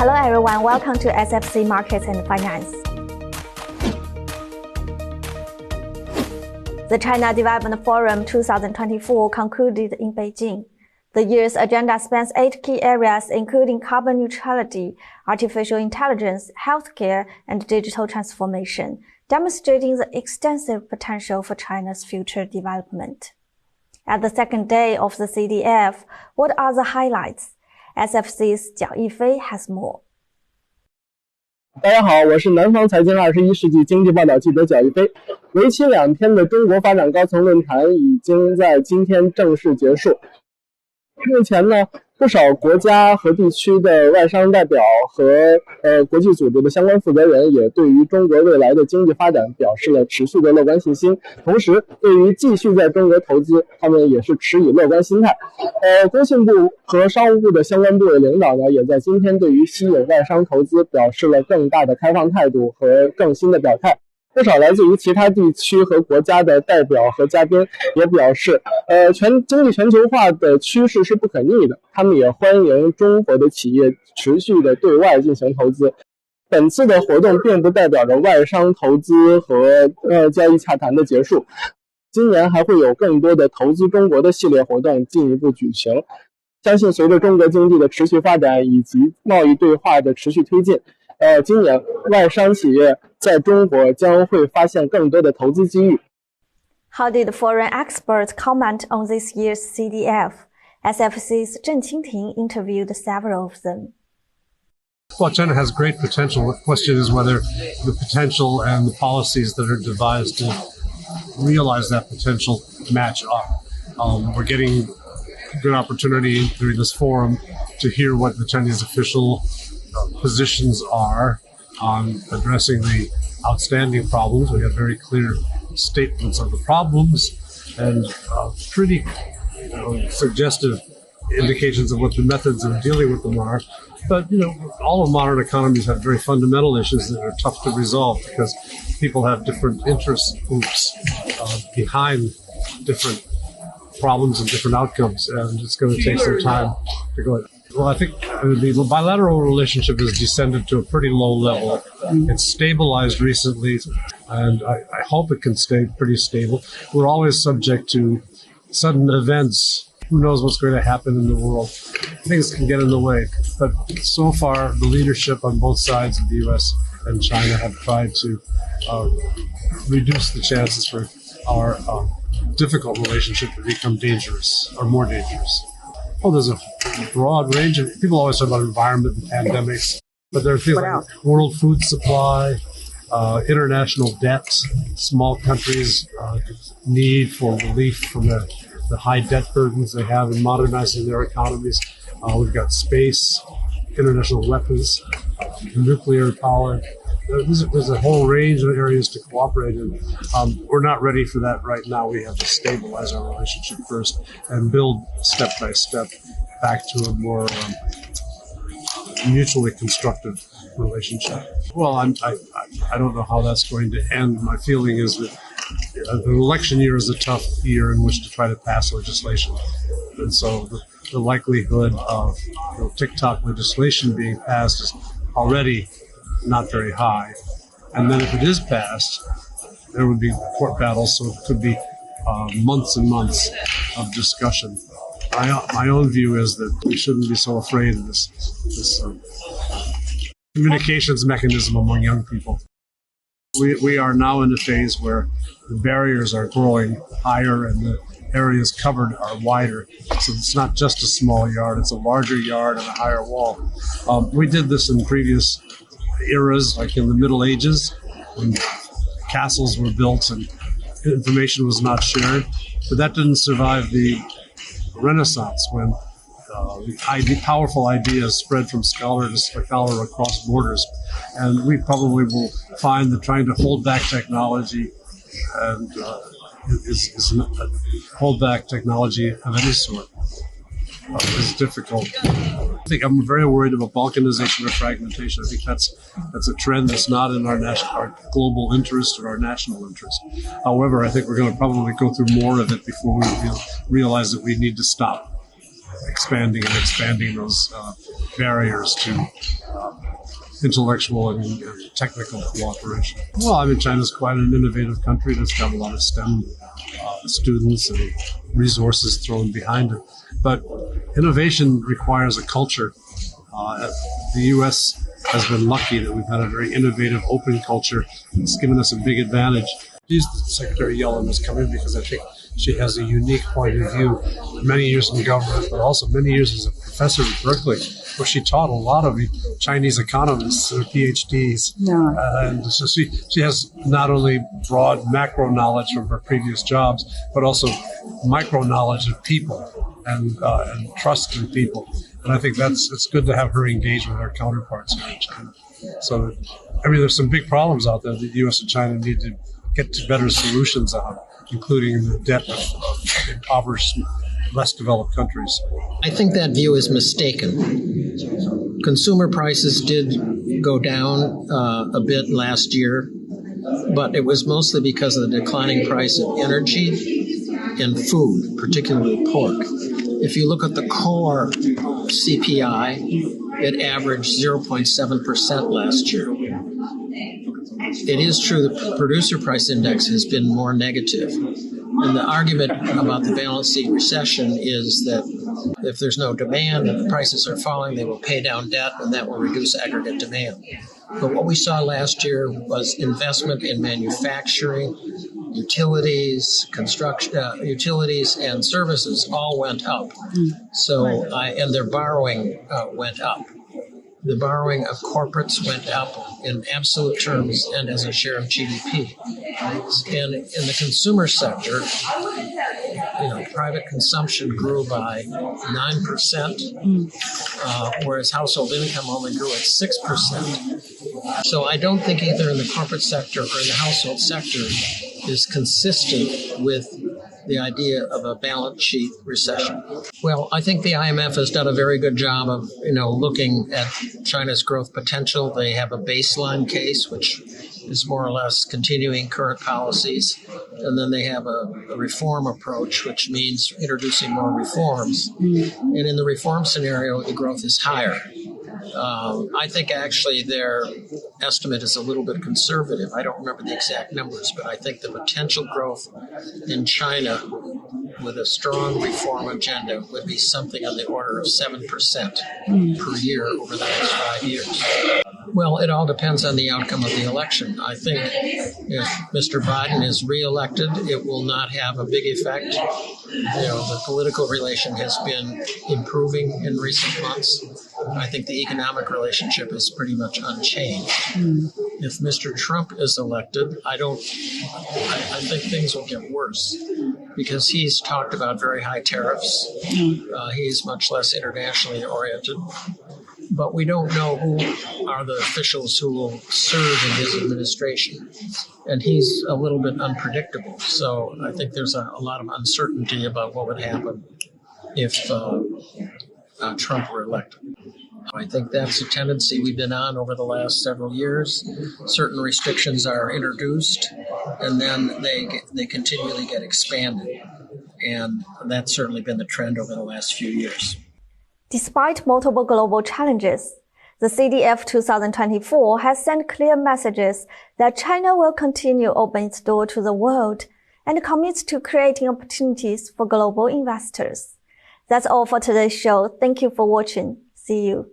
Hello everyone, welcome to SFC Markets and Finance. The China Development Forum 2024 concluded in Beijing. The year's agenda spans 8 key areas including carbon neutrality, artificial intelligence, healthcare, and digital transformation, demonstrating the extensive potential for China's future development. At the second day of the CDF, what are the highlights? SFC's 蒋一飞 has more. 大家好，我是南方财经21世纪经济报道记者蒋一飞。为期2天的中国发展高层论坛已经在今天正式结束。目前呢，不少国家和地区的外商代表和国际组织的相关负责人也对于中国未来的经济发展表示了持续的乐观信心，同时对于继续在中国投资，他们也是持以乐观心态。工信部和商务部的相关部委领导呢，也在今天对于吸引外商投资表示了更大的开放态度和更新的表态。不少来自于其他地区和国家的代表和嘉宾也表示，经济全球化的趋势是不可逆的，他们也欢迎中国的企业持续的对外进行投资。本次的活动并不代表着外商投资和交易洽谈的结束，今年还会有更多的投资中国的系列活动进一步举行。相信随着中国经济的持续发展以及贸易对话的持续推进，今年外商企业在中国将会发现更多的投资机遇。 How did foreign experts comment on this year's CDF? SFC's Zheng Qingting interviewed several of them. Well, China has great potential. The question is whether the potential and the policies that are devised to realize that potential match up. We're getting good opportunity during this forum to hear what the Chinese official positions are on addressing the outstanding problems. We have very clear statements of the problems and pretty suggestive indications of what the methods of dealing with them are. But, all of modern economies have very fundamental issues that are tough to resolve because people have different interest groups behind different problems and different outcomes, and it's going to take some time to go. Well, I think the bilateral relationship has descended to a pretty low level. It's stabilized recently, and I hope it can stay pretty stable. We're always subject to sudden events. Who knows what's going to happen in the world? Things can get in the way. But so far, the leadership on both sides of the U.S. and China have tried to reduce the chances for our difficult relationship to become dangerous or more dangerous. Oh, there's a broad range of people always talk about environment and pandemics, but there are things like world food supply, international debt, small countries' need for relief from the high debt burdens they have in modernizing their economies. We've got space, international weapons, nuclear power. There's a whole range of areas to cooperate in. We're not ready for that right now. We have to stabilize our relationship first and build step by step back to a more mutually constructive relationship. Well, I don't know how that's going to end. My feeling is that the election year is a tough year in which to try to pass legislation. And so the likelihood of TikTok legislation being passed is already not very high. And then if it is passed, there would be court battles, so it could be months and months of discussion. My own view is that we shouldn't be so afraid of this communications mechanism among young people. We are now in a phase where the barriers are growing higher and the areas covered are wider. So it's not just a small yard, it's a larger yard and a higher wall. We did this in previous eras, like in the Middle Ages, when castles were built and information was not shared. But that didn't survive the Renaissance, when powerful ideas spread from scholar to scholar across borders. And we probably will find that trying to hold back technology and hold back technology of any sort is difficult. I think I'm very worried about balkanization or fragmentation. I think that's a trend that's not in our global interest or our national interest. However, I think we're going to probably go through more of it before we realize that we need to stop expanding those barriers to intellectual and technical cooperation. Well, I mean, China's quite an innovative country that's got a lot of STEM students and resources thrown behind it. But innovation requires a culture. The U.S. has been lucky that we've had a very innovative, open culture. It's given us a big advantage. Secretary Yellen has come in because I think she has a unique point of view, many years in government, but also many years as a professor at Berkeley, where she taught a lot of Chinese economists, PhDs. Yeah. And so she has not only broad macro knowledge from her previous jobs, but also micro knowledge of people and trust in people. And I think it's good to have her engage with our counterparts here in China. So, I mean, there's some big problems out there that the U.S. and China need to get to better solutions on, including the debt of impoverished, less developed countries. I think that view is mistaken. Consumer prices did go down a bit last year, but it was mostly because of the declining price of energy and food, particularly pork. If you look at the core CPI, it averaged 0.7% last year. It is true the producer price index has been more negative. And the argument about the balance sheet recession is that if there's no demand and the prices are falling, they will pay down debt and that will reduce aggregate demand. But what we saw last year was investment in manufacturing, utilities, construction, utilities and services all went up. So, and their borrowing went up. The borrowing of corporates went up in absolute terms and as a share of GDP. And in the consumer sector, private consumption grew by 9%, whereas household income only grew at 6%. So I don't think either in the corporate sector or in the household sector is consistent with the idea of a balance sheet recession. Well, I think the IMF has done a very good job of, looking at China's growth potential. They have a baseline case, which is more or less continuing current policies. And then they have a reform approach, which means introducing more reforms. And in the reform scenario, the growth is higher. I think actually their estimate is a little bit conservative. I don't remember the exact numbers, but I think the potential growth in China with a strong reform agenda would be something on the order of 7% per year over the next 5 years. Well, it all depends on the outcome of the election. I think if Mr. Biden is reelected, it will not have a big effect. The political relation has been improving in recent months. I think the economic relationship is pretty much unchanged. If Mr. Trump is elected, I think things will get worse because he's talked about very high tariffs. He's much less internationally oriented. But we don't know who are the officials who will serve in his administration. And he's a little bit unpredictable. So I think there's a lot of uncertainty about what would happen if Trump were elected. I think that's a tendency we've been on over the last several years. Certain restrictions are introduced, and then they continually get expanded. And that's certainly been the trend over the last few years. Despite multiple global challenges, the CDF 2024 has sent clear messages that China will continue opening its door to the world and commits to creating opportunities for global investors. That's all for today's show. Thank you for watching. See you.